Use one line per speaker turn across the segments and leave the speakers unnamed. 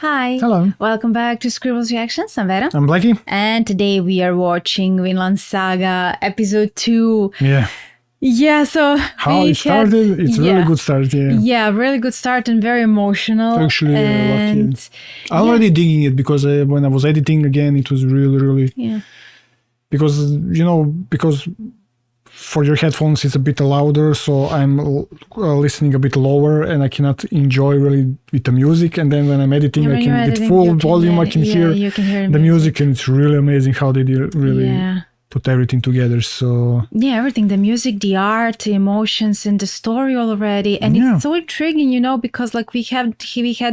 Hi.
Hello.
Welcome back to Scribbles Reactions. I'm Vera.
I'm Blackie.
And today we are watching Vinland Saga episode 2.
Yeah.
Yeah, so
How it started, it's a really good start, yeah.
Yeah, really good start and very emotional.
Actually,
and
lucky. I'm already digging it because when I was editing again, it was really...
Yeah.
Because, because for your headphones, it's a bit louder, so I'm listening a bit lower and I cannot enjoy really with the music. And then when I'm editing, I can with full volume, I can hear the music, and it's really amazing how they really put everything together. So
everything, the music, the art, the emotions, and the story already. And it's so intriguing, because like we had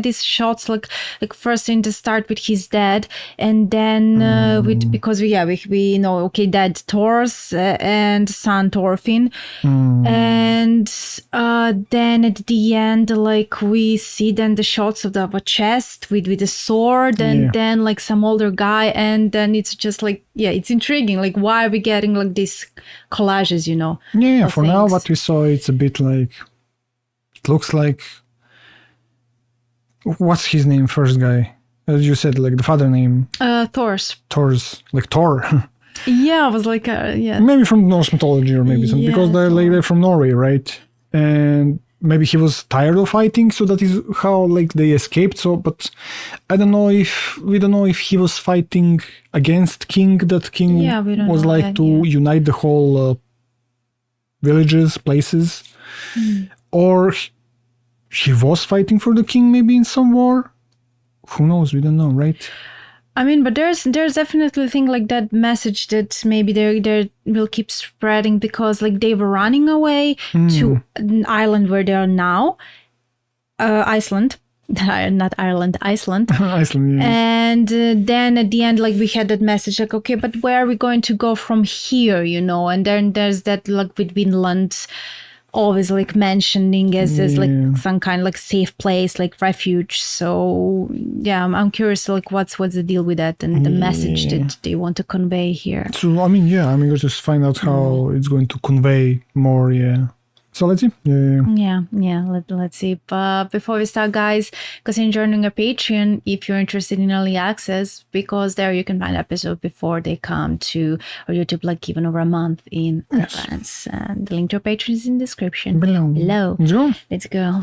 these shots like first in the start with his dad, and then because we know, okay, dad Thor's and son Thorfinn, and then at the end, like we see then the shots of a chest with a sword, and then like some older guy, and then it's just like it's intriguing, like why are we getting like these collages,
Yeah, for now what we saw, it's a bit like, it looks like, what's his name, first guy? As you said, like the father name.
Thor's,
like Thor.
Yeah, I was like,
maybe from Norse mythology or maybe something, because they're from Norway, right? And maybe he was tired of fighting, so that is how like they escaped. So, but we don't know if he was fighting against King. That King was like to unite the whole villages, places, or he was fighting for the King, maybe in some war. Who knows? We don't know, right?
I mean, but there's definitely a thing like that message that maybe they will keep spreading, because like they were running away to an island where they are now, Iceland, not Ireland, Iceland.
Iceland, yeah.
And then at the end, like we had that message like, okay, but where are we going to go from here, And then there's that like with Vinland always like mentioning as like some kind of like safe place, like refuge. So I'm curious like what's the deal with that and the message that they want to convey here.
So I mean we'll just find out how it's going to convey more. So let's see.
Let's see. But before we start, guys, consider joining our Patreon if you're interested in early access, because there you can find episodes before they come to our YouTube, like even over a month in advance. And the link to our Patreon is in the description below. Let's go.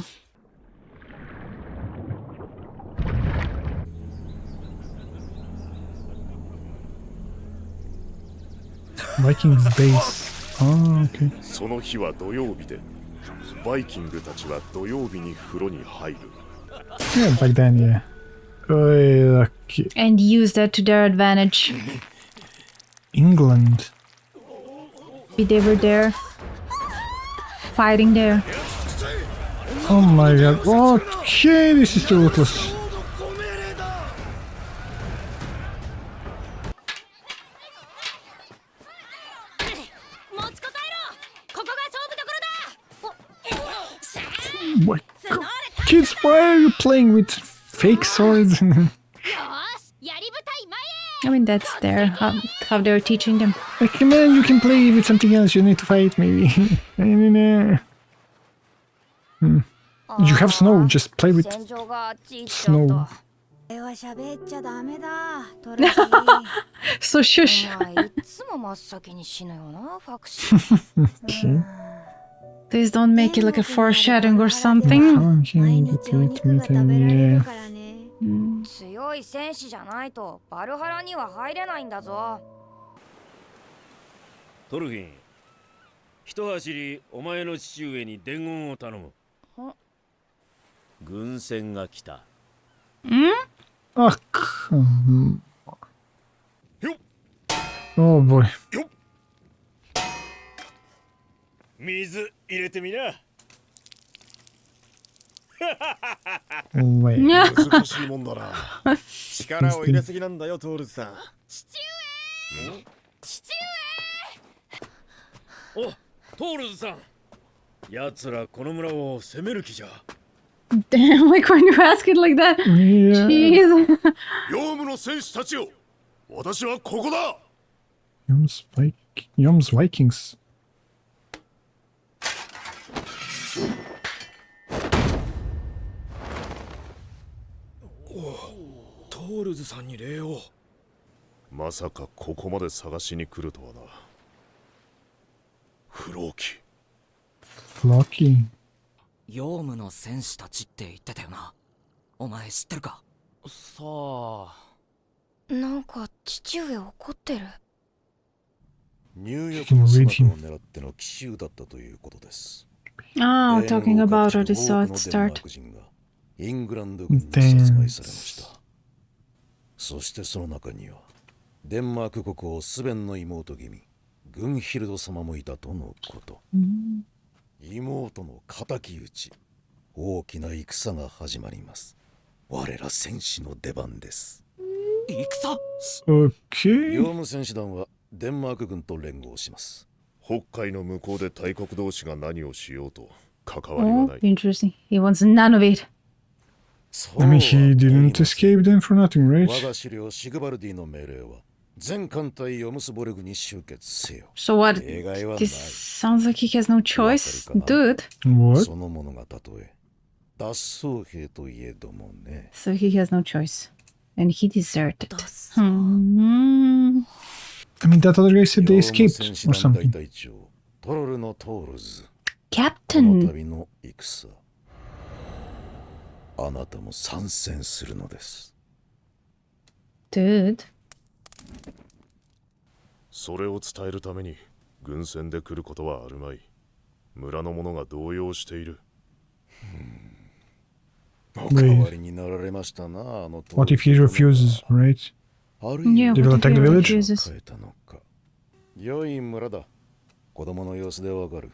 Viking's base. Oh, okay.
その日は土曜日で、バイキングたちは土曜日に風呂に入る。
Yeah, back then, lucky.
And use that to their advantage.
England.
They were there, fighting there.
Oh my god. Okay, this is too ruthless. Oh my god. Kids, why are you playing with fake swords?
I mean, that's how they're teaching them.
Like, man, you can play with something else. You need to fight, maybe. You have snow. Just play with snow.
So shush.
Okay.
Please don't make it like a foreshadowing or something.
Yeah.
強い戦士じゃないとバルハラには入れないんだぞ。
トルフィン、一走りお前の父上に伝言を頼む。軍船が来た。
Oh boy.
水入れてみな。
Wait.
難しいもんだな。力を入れすぎなんだよ、トールズさん。
父上。
お、トールズさん。奴らこの村を攻める気じゃ。
Damn, like when you ask it like that. Jeez.
ヨウムの戦士たちよ。私はここだ。
Yom's Vikings.
トールズさんに礼を。
まさかここまで探しに来るとはな。フローキ。
Lucky.
ヨウムの戦士たちって言ってたよな。お前知ってるか？
さあ。
なんか父上怒ってる。
入浴の姿を狙っての奇襲だったということです。
Oh, talking about a resort start.
イングランド軍に殺害されました。そしてその中にはデンマーク国王スベンの妹君グンヒルド様もいたとのこと。妹の敵討ち、大きな戦が始まります。我ら戦士の出番です。
戦？
Okay.
ヨウム戦士団はデンマーク軍と連合します。北海の向こうで大国同士が何をしようと関わりは
Oh,
ない。
interesting. He wants none of it.
I mean, he didn't escape them for nothing, right?
我が資料シグバルディの命令は全艦隊ヨムスボルグに集結せよ。
So what?
例外はない。
This sounds like he has no choice. Dude.
What?
そのものがたとえ脱走兵といえどもね。
So he has no choice. And he deserted. Hmm.
I mean, that other guy said they
ヨウム
escaped
戦士
or
団大
something.
隊長トロルのトールズ。この
Captain.
旅の戦。あなたも参戦するのです。
Dude.
それを伝えるために軍船で来ることはあるまい。村の者が動揺している。お代わりになられましたな、あのトールズ。
What if he refuses, right?
ある
Yeah,
い
what
will
if
attack
he
the village?
refuses?
変えたのか。良い村だ。子供の様子でわかる。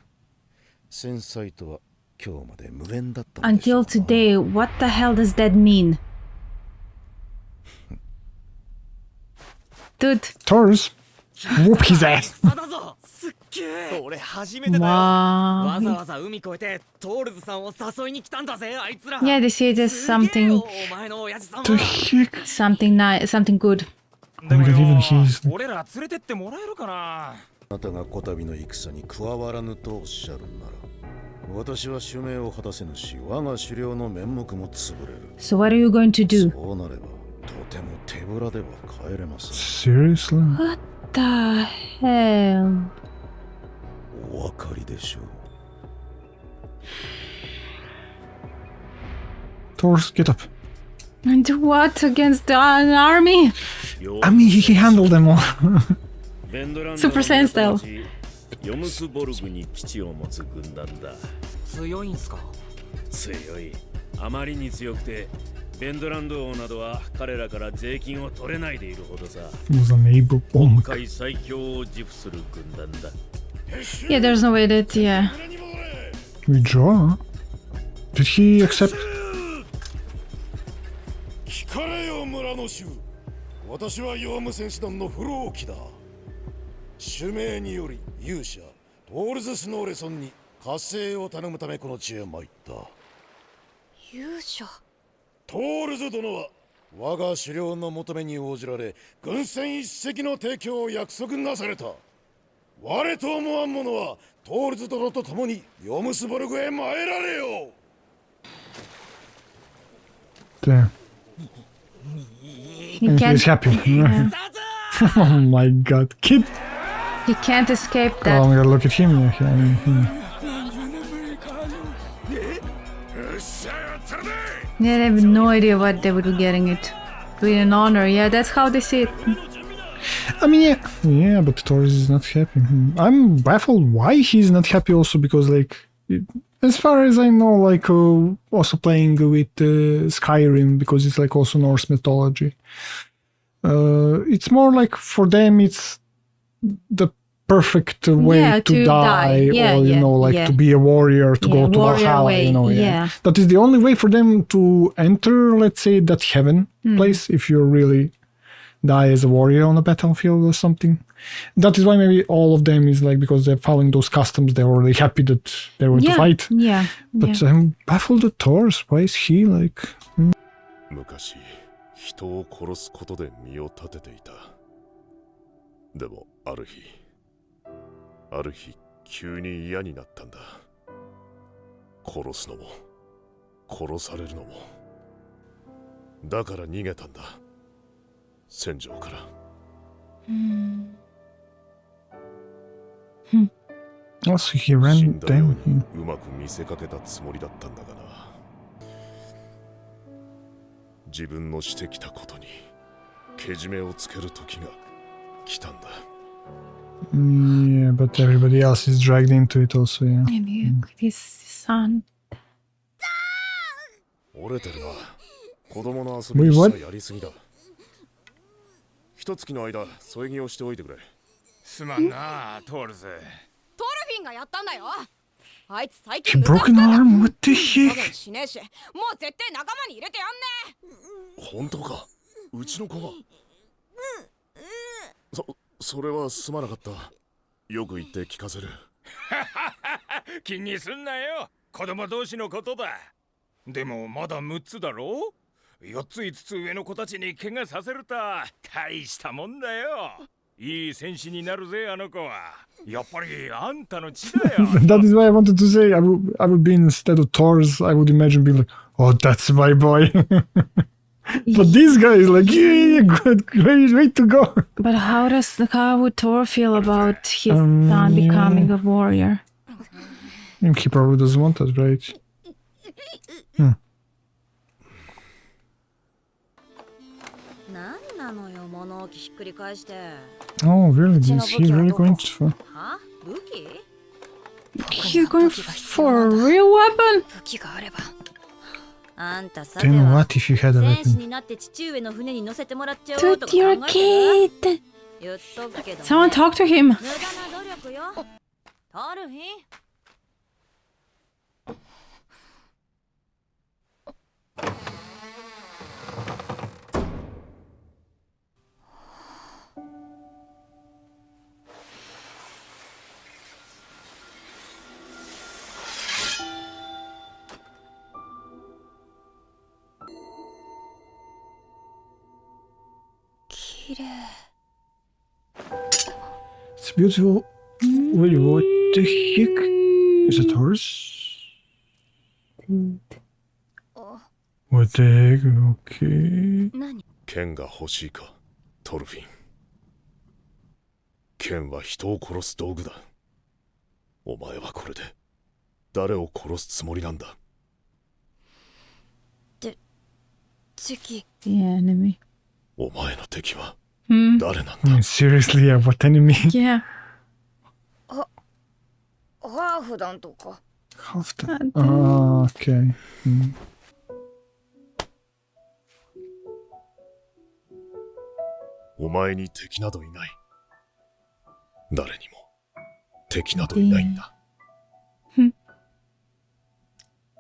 戦災とは今日まで無縁だったのでしょう
Until
な。
today, what the hell does that mean? Dude.
Taurus? Whoop his ass.
だぞ。すっげえ。俺初めてだよ。
Wow.
わざわざ海越えてトールズさんを誘いに来たんだぜ、あいつら。
Yeah, they say there's
すげえよ
something
お前の親父さん
The
は。
heck?
something nice, something good.
Oh my god, even he's...
俺ら連れてってもらえるかな。
あなたがこたびの戦に加わらぬとおっしゃるなら、私は使命を果たせぬし、我が狩猟の面目も潰れる。
So what are you going to do?
そうなれば、とても手ぶらでは帰れません。
Seriously?
What the hell?
お分かりでしょう。
Taurus, get up.
And what against an army?
I mean, he handled them all.
ベンドランド
Super Saiyan style.
ヨムスボルグに基地を持つ軍団だ。
強いんすか？
強い。あまりに強くてベンドランド王などは彼らから税金を取れないでいるほどさ。
He was unable... Oh my
北
god.
海最強を自負する軍団だ。
Yeah, there's no way that, yeah.
Withdraw? Huh? Did he accept?
聞かれよ村の衆。私はヨウム戦士団のフローキだ。主命により勇者トールズ・スノーレソンに加勢を頼むためこの地へ参った。
勇者。
トールズ殿は我が狩猟の求めに応じられ軍船一隻の提供を約束なされた。我と思わん者はトールズ殿と共にヨムスボルグへ参られよ。
Damn.
He
And he's
can't,
happy. Oh my god. Kid.
he can't escape
Oh
that.
my god, look at him. Yeah, I mean,
Yeah, they have no idea what they would be getting it. With an honor, yeah, that's how they see it.
I mean, yeah. Yeah, but Taurus is not happy. I'm baffled why he's not happy also because, like, as far as I know, like, also playing with Skyrim because it's, like, also Norse mythology. It's more like for them, it's the perfect way
Yeah,
to
to die. Yeah,
or, you
yeah,
know, like
yeah.
to be a warrior, to
Yeah,
go to
warrior
Valhalla,
way,
you know,
yeah.
That is the only way for them to enter, let's say, that heaven place if you really die as a warrior on a battlefield or something. That is why maybe all of them is like because they're following those customs, they're already happy that they were to
Yeah,
fight.
yeah,
But
yeah.
I'm baffled at Taurus. Why is he like?
昔人を殺すことで身を立てていた。でもある日急に嫌になったんだ。殺すのも殺されるのも。だから逃げたんだ。戦場から。
Also, he
死
ran
んだよう
down
に
him.
うまく見せかけたつもりだったんだがな。自分のしてきたことにけじめをつける時が来たんだ。
Yeah, but everybody else is dragged into it also, yeah.
And his son.
折れてるな。子供の遊びにしたやりすぎだ。一月の間、添え木をしておいてくれ。
すまんな、トールズ。
トルフィンがやったんだよ。あいつ最
He
近
broke an arm? What the heck?
しねえし、もう絶対仲間に入れてやんね
本当か。うちの子が。それはすまなかった。よく言って聞かせる。
気にすんなよ。子供同士のことだ。でもまだ6つだろ。4つ5つ上の子たちに怪我させると大したもんだよ。いい戦士になるぜ、あの子は。やっぱりあんたの血だよ。
That is why I wanted to say I would be instead of Thor's, I would imagine being like, oh, that's my boy. But this guy is like, yeah, good, great, way to go.
But how would Thor feel about his son becoming a warrior?
He probably doesn't want that, right? Oh, really? Is he really going to...
He's going for a real weapon?
Then what if you had a weapon?
Dude, you're a kid! Someone talk to him!
It's beautiful. Wait, what the heck? Is it horse? What the heck? Okay.
剣が欲しいか、トルフィン。剣は人を殺す道具だ。お前はこれで誰を殺すつもりなんだ。
敵。
The enemy.
お前の敵は
Hmm.
誰なんだ。
Seriously, yeah, what enemy?
Yeah.
ハーフ団とか。
Half time. Ah, okay.
お前に敵などいない。誰にも敵などいないんだ。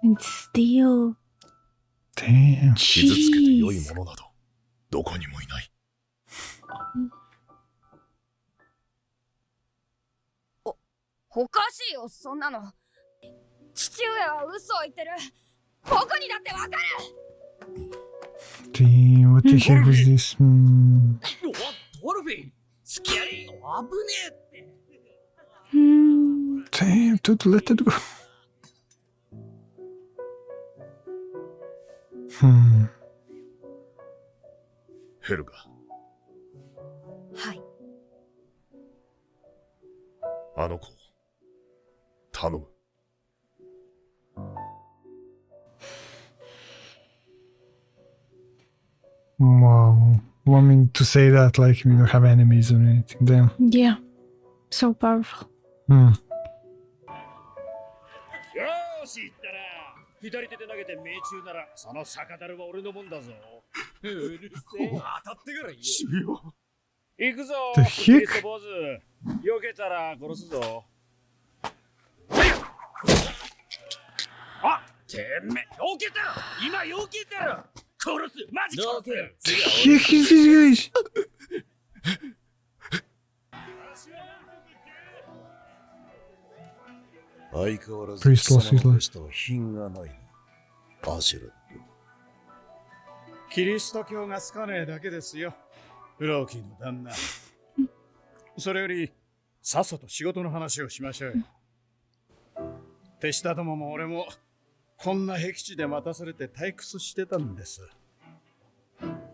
And still.
Damn.
傷つけて良いものなどどこにもいない。
おかしいよ、そんなの。父上は嘘を言ってる。僕にだってわかる。
Damn, what the heck was this?
トルフィン、スキャリー、危ねえって。
Damn, dude, let it go. Hmm.
ヘルガ。
はい。
あの子、頼む。
Wow. Want me to say that like we don't have enemies or anything. Damn.
Yeah. So powerful.
よーし、行ったら左手で投げて命中ならその酒樽は俺のもんだぞ。うるせえ。当たってから言え。
主よ。
行くぞ。
The
キリ
heck?
スト坊主。避けたら殺すぞ。あ、てめえ、避けたよ。今避けたよ。殺す。マジ殺す。
The heck is this guys?
相変わらず
Priest lost his
貴様
life.
のしたは品がないな。アシュレット。
キリスト教が好かねえだけですよ。フローキーの旦那。それより、さっさと仕事の話をしましょうよ。手下どもも俺も、こんな僻地で待たされて退屈してたんです。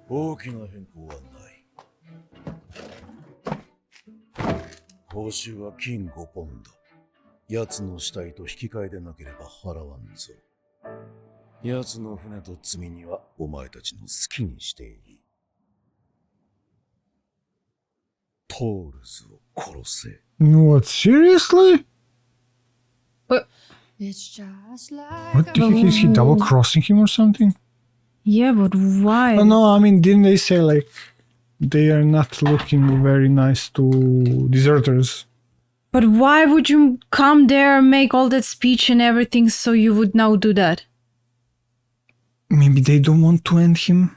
大きな変更はない。報酬は金5ポンド。奴の死体と引き換えでなければ払わんぞ。奴の船と積み荷はお前たちの好きにしていい。トールズを殺せ。
What, seriously?
But
What do you think? Is he double crossing him or something?
yeah, but why?
Oh, no, I mean, didn't they say like they are not looking very nice to deserters?
But why would you come there and make all that speech and everything so you would now do that?
Maybe they don't want to end him.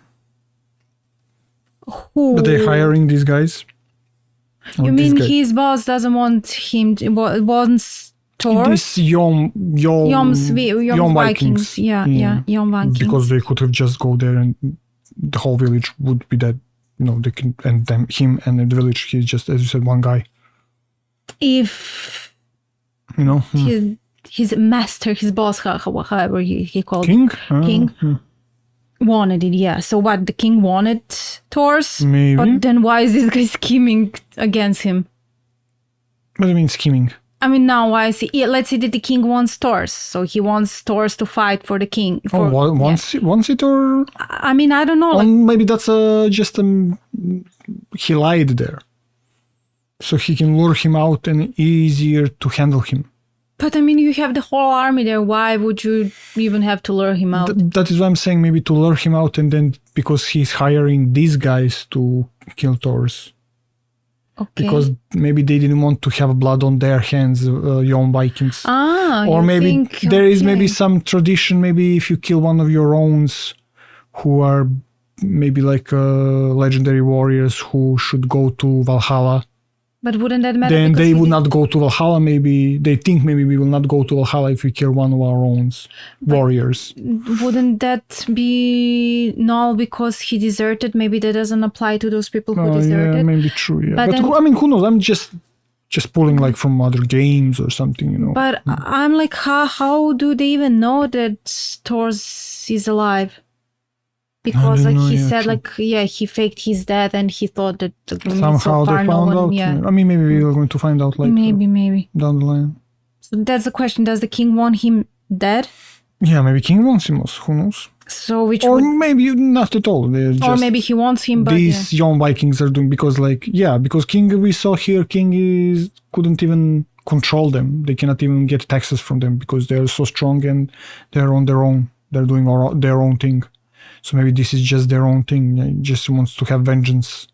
Who?
But they're hiring these guys.
You mean his boss doesn't want him to, wants Thor?
This Yom Vikings.
Yeah, Yom Vikings.
Because they could have just go there and the whole village would be dead. You know, they can end them, him and the village. He's just, as you said, one guy.
If
you know,
his master, his boss, however he called
King,
wanted it. Yeah. So what? The king wanted Thor's.
Maybe.
But then why is this guy scheming against him?
What do you mean scheming?
I mean, now why is he? Yeah, let's say that the king wants Thor's, so he wants Thor's to fight for the king.
Wants it or?
I mean, I don't know.
Like, maybe that's just he lied there, so he can lure him out and easier to handle him.
But I mean, you have the whole army there. Why would you even have to lure him out?
That is what I'm saying. Maybe to lure him out, and then because he's hiring these guys to kill Thor's.
Okay.
Because maybe they didn't want to have blood on their hands, young Vikings.
Or
maybe there is maybe some tradition. Maybe if you kill one of your own, who are maybe like legendary warriors who should go to Valhalla.
But wouldn't that matter?
Then they would not go to Valhalla. Maybe they think maybe we will not go to Valhalla if we kill one of our own warriors.
Wouldn't that be null because he deserted? Maybe that doesn't apply to those people who deserted.
Yeah, maybe true. Yeah, but
then,
I mean, who knows? I'm just pulling like from other games or something, you know.
But I'm like, how do they even know that Thor is alive? Because like he said, like he faked his death and he thought that
somehow they found out. Yeah. I mean, maybe we are going to find out later.
Maybe
down the line.
So that's the question: does the king want him dead?
Yeah, maybe king wants him. Who knows?
So
maybe not at all.
Or maybe he wants him, but
these young Vikings are doing because king we saw here, king couldn't even control them. They cannot even get taxes from them because they are so strong and they're on their own. They're doing their own thing. So maybe this is just their own thing. He just wants to have vengeance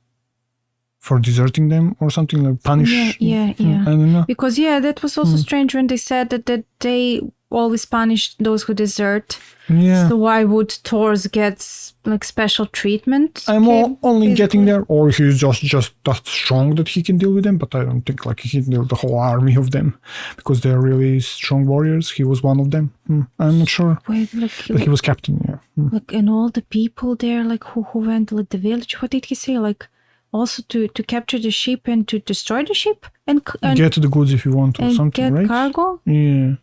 for deserting them or something, like punish.
Yeah.
I don't know.
Because that was also strange when they said that they always punish those who desert.
Yeah.
So why would Thor's get like special treatment?
I'm only getting there, or he's just that strong that he can deal with them. But I don't think like he can deal with the whole army of them because they're really strong warriors. He was one of them. I'm not sure.
Wait,
but he was captain. Yeah.
Like, and all the people there, like who went like the village. What did he say? Like also to capture the ship and to destroy the ship and
get the goods if you want or something,
get
right?
Cargo.
Yeah.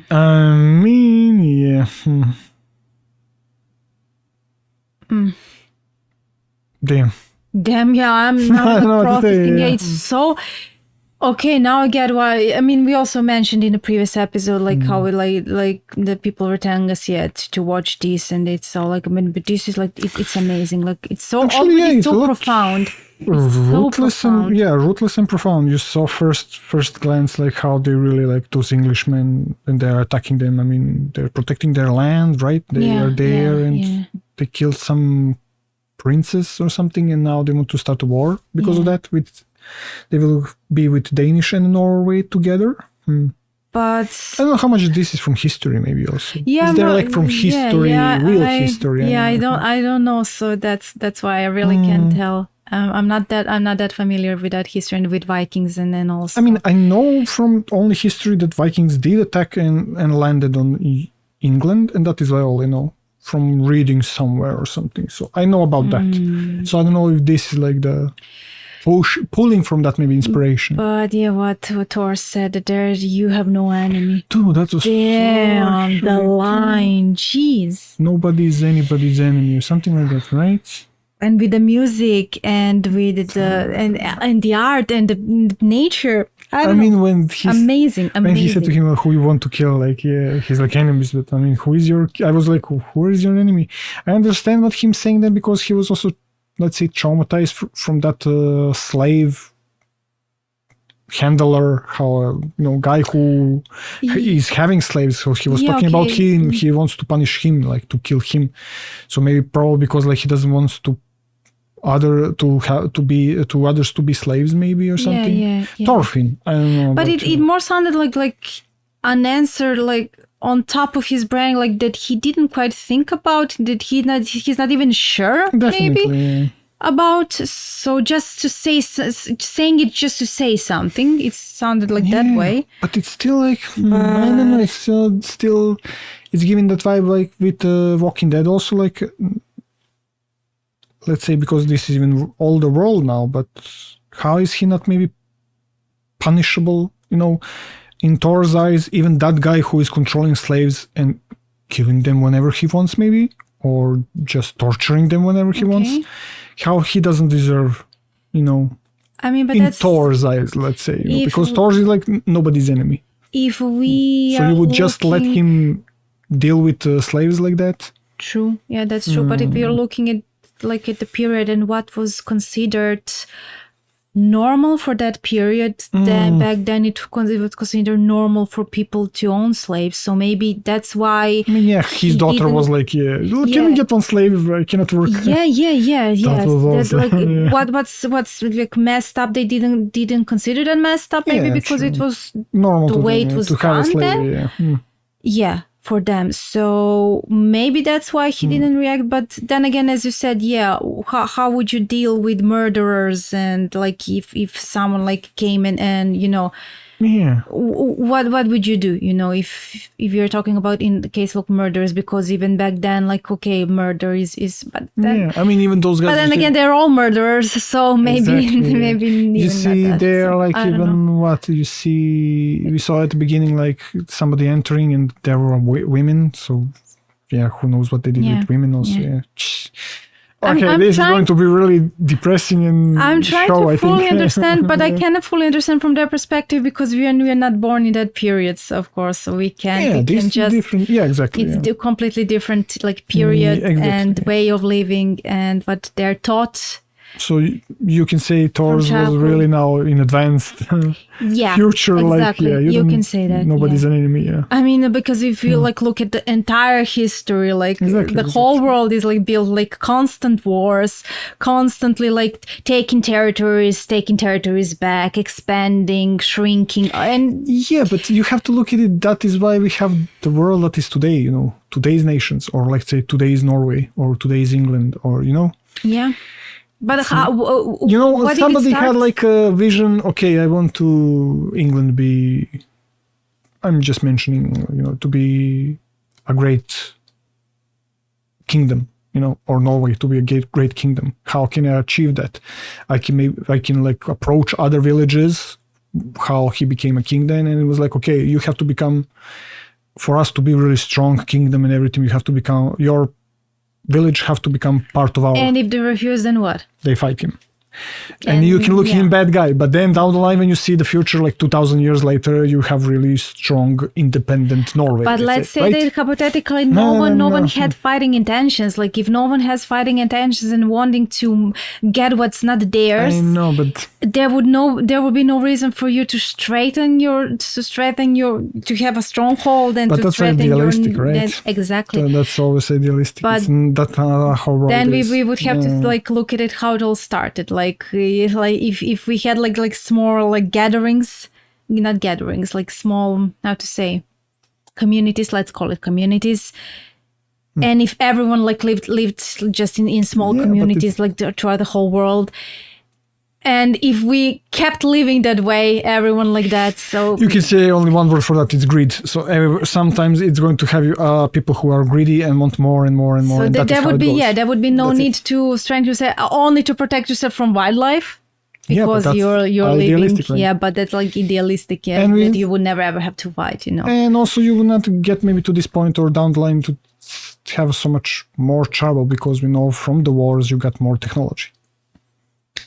I mean, yeah. Damn,
yeah, I'm not processing. Yeah, it's so... Okay, now I get why. I mean, we also mentioned in the previous episode, like how we like the people were telling us to watch this, and it's so like, I mean, but this is like it's amazing. Like it's so it's so profound.
Ruthless and profound. You saw first glance like how they really like those Englishmen and they're attacking them. I mean, they're protecting their land, right? They are there and they killed some princess or something, and now they want to start a war because of that. They will be with Danish and Norway together.
But
I don't know how much this is from history. Maybe also.
Yeah,
is there like from history, real history?
Yeah, I don't know. So that's why I really can't tell. I'm not that familiar with that history and with Vikings and then also.
I mean, I know from only history that Vikings did attack and landed on England, and that is all I know from reading somewhere or something. So I know about that. So I don't know if this is like the. pulling from that maybe inspiration.
But yeah, what Thor said, that there you have no enemy.
Dude, that was
Damn,
so
the line, jeez.
Nobody is anybody's enemy or something like that, right?
And with the music and with the and the art and the nature, I mean, know.
When he's
amazing.
When he said to him, "Who you want to kill?" Like, yeah, he's like enemies, but I mean, who is your? I was like, who is your enemy? I understand what him saying that because he was also, let's say, traumatized from that slave handler, how guy who is having slaves. So he was talking about him. He wants to punish him, like to kill him. So maybe probably because like he doesn't want to others to be slaves, maybe, or something.
Yeah.
Thorfinn, I don't know.
But it more sounded like an answer, like on top of his brain, like that he didn't quite think about, that he's not even sure.
Definitely.
Maybe about. So just to saying it just to say something, it sounded like that way.
But it's still like I don't know. It's still it's giving that vibe like with Walking Dead also, like. Let's say, because this is even older world now, but how is he not maybe punishable? In Thor's eyes, even that guy who is controlling slaves and killing them whenever he wants, maybe, or just torturing them whenever he wants, how he doesn't deserve,
I mean, but
in
that's
Thor's eyes, let's say, because Thor is like nobody's enemy.
If we
so you would just let him deal with slaves like that?
True, yeah, that's true. But if you're looking at the period and what was considered normal for that period, then back then it was considered normal for people to own slaves. So maybe that's why.
I mean, his daughter was like, can we get one slave? I cannot work.
Yeah. That's like
awesome.
what's like messed up. They didn't consider that messed up. Maybe because it was
normal
the way it was done then. Yeah. For them, so maybe that's why he didn't react. But then again, as you said, how would you deal with murderers? And like if someone like came in and what would you do? If you're talking about in the case of murderers, because even back then, like murder is. But then,
I mean, even those guys.
But then again, they're all murderers, so maybe maybe
you see, they're
so,
like even what you see. We saw at the beginning, like somebody entering, and there were women. So who knows what they did with women also? Yeah. Okay, this is going to be really depressing and
I'm trying to fully understand, but I cannot fully understand from their perspective because we are not born in that period, of course, so we can just
different. Yeah, exactly.
It's a completely different period and way of living and what they're taught.
So you can say Thor's was really now in advanced future,
exactly.
like
you can say that
nobody's an enemy. Yeah,
I mean, because if you look at the entire history, the whole world is built constant wars, constantly taking territories back, expanding, shrinking, and
but you have to look at it. That is why we have the world that is today. Today's nations, or let's say today's Norway, or today's England, or
But
somebody had a vision. Okay, I want to England be. I'm just mentioning, to be a great kingdom, or Norway to be a great kingdom. How can I achieve that? I can approach other villages. How he became a king then, and it was okay, you have to become, for us to be really strong kingdom and everything, you have to become your village have to become part of our.
And if they refuse, then what?
They fight him. And you can look him bad guy, but then down the line when you see the future 2,000 years later, you have really strong independent Norway.
But let's say that hypothetically no one had fighting intentions. If no one has fighting intentions and wanting to get what's not theirs,
I know, but
there would be no reason for you to to have a stronghold and
but
to
that's
strengthen
idealistic, right?
Exactly.
So that's always idealistic.
But
that's how world
then
is.
we would have to look at it how it all started. If we had small gatherings, not gatherings, small, how to say, communities, let's call it communities. And if everyone lived just in small communities throughout the whole world, and if we kept living that way, everyone like that, so
you can say only one word for that, it's greed. So sometimes it's going to have people who are greedy and want more and more and more.
So
and
there would be no need to strengthen yourself only to protect yourself from wildlife. because
that's
you're living,
idealistic, right?
yeah, but that's like idealistic, yeah,
And
that you would never ever have to fight, you know.
And also you will not get maybe to this point or down the line to have so much more trouble because we know from the wars you got more technology.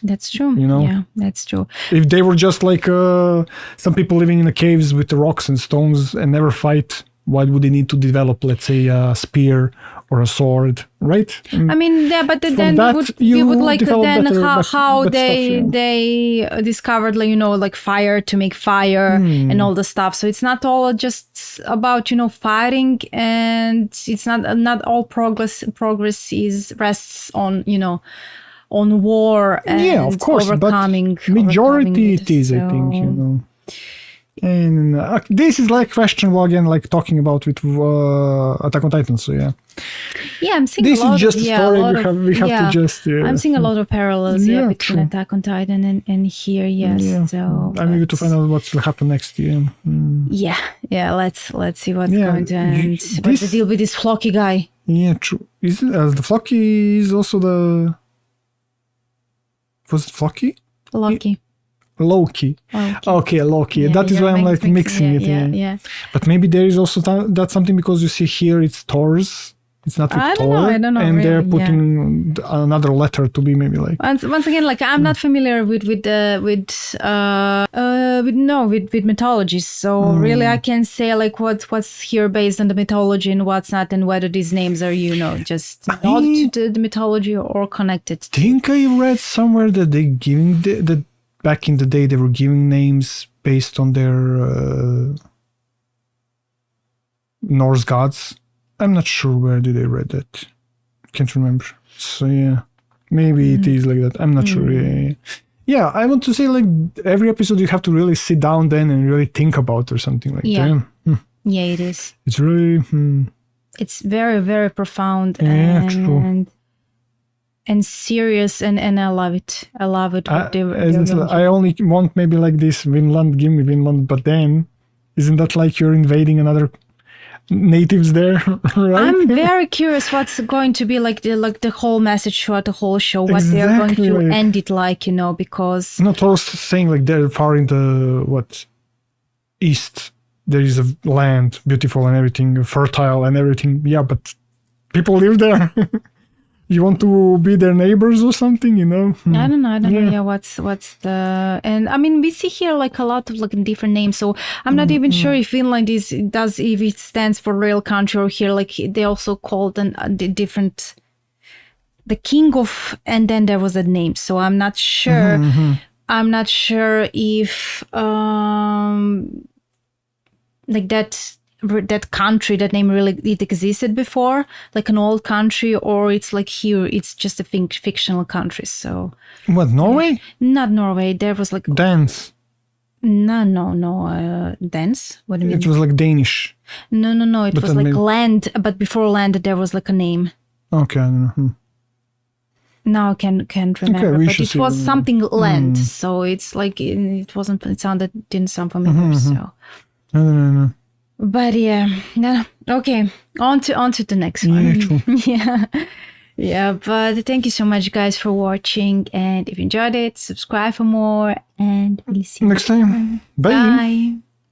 That's true.
You know?
Yeah, that's true.
If they were just like some people living in the caves with the rocks and stones and never fight, why would they need to develop, let's say, a spear or a sword, right?
I mean, yeah, but then we would like then how they discovered, like, you know, like fire to make fire and all the stuff. So it's not all just about, you know, fighting, and it's not all progress rests on, you know, on war and
of course,
overcoming.
But majority
it,
it is, I think, you know. And this is like questionable again, like talking about with Attack on Titan. So yeah,
I'm seeing
this
a lot
is just
of,
a story we have to just.
I'm seeing a lot of parallels, between
true.
Attack on Titan and here, yes.
Yeah.
So
I'm eager to find out what will happen next year.
Yeah. Let's see what's going to end. What's the deal with this Flocky guy?
Yeah, true. Is it the Flocky is also the? Was it Flocky?
Loki.
Loki. Okay, Loki.
Yeah,
that is why I'm like mixing it.
Yeah.
But maybe there is also that's something because you see here it's Thor's. It's not with Thor.
I don't know.
And
really,
they're putting another letter to be maybe like.
Once again, like I'm not familiar with mythology, so really I can say like what's here based on the mythology and what's not, and whether these names are, you know, just not to the mythology or connected.
I think I read somewhere that they giving the back in the day they were giving names based on their Norse gods. I'm not sure where did I read that. Can't remember. So yeah, maybe it is like that. I'm not sure. Yeah, I want to say like every episode you have to really sit down then and really think about or something like that.
Yeah, it is.
It's really.
It's very, very profound
true.
and serious, and I love it. I love it.
I only want maybe like this Vinland, give me Vinland, but then isn't that like you're invading another natives there, right?
I'm very curious what's going to be like the whole message throughout the whole show, what they're going to end it like, you know, because
Thor's saying like they're far in the east there is a land beautiful and everything, fertile and everything, but people live there. You want to be their neighbors or something, you know?
I don't know. Yeah, what's the, and I mean, we see here like a lot of like different names. So I'm not even sure if Finland if it stands for real country, or here like they also called the different, the king of, and then there was a name. So I'm not sure. I'm not sure if like that country, that name really it existed before, like an old country, or it's like here it's just a fictional country. So
what, Norway?
Not Norway. There was like
Dance.
No. Dance. What do you mean?
It was like Danish.
No. It was like land, but before land there was like a name.
Okay, I don't know.
Now I can't remember, but it was something land. So it's like didn't sound familiar. So
No.
But okay. On to the next one.
Yeah, true.
Yeah. But thank you so much, guys, for watching. And if you enjoyed it, subscribe for more, and we'll see you
next time. Bye.
Bye.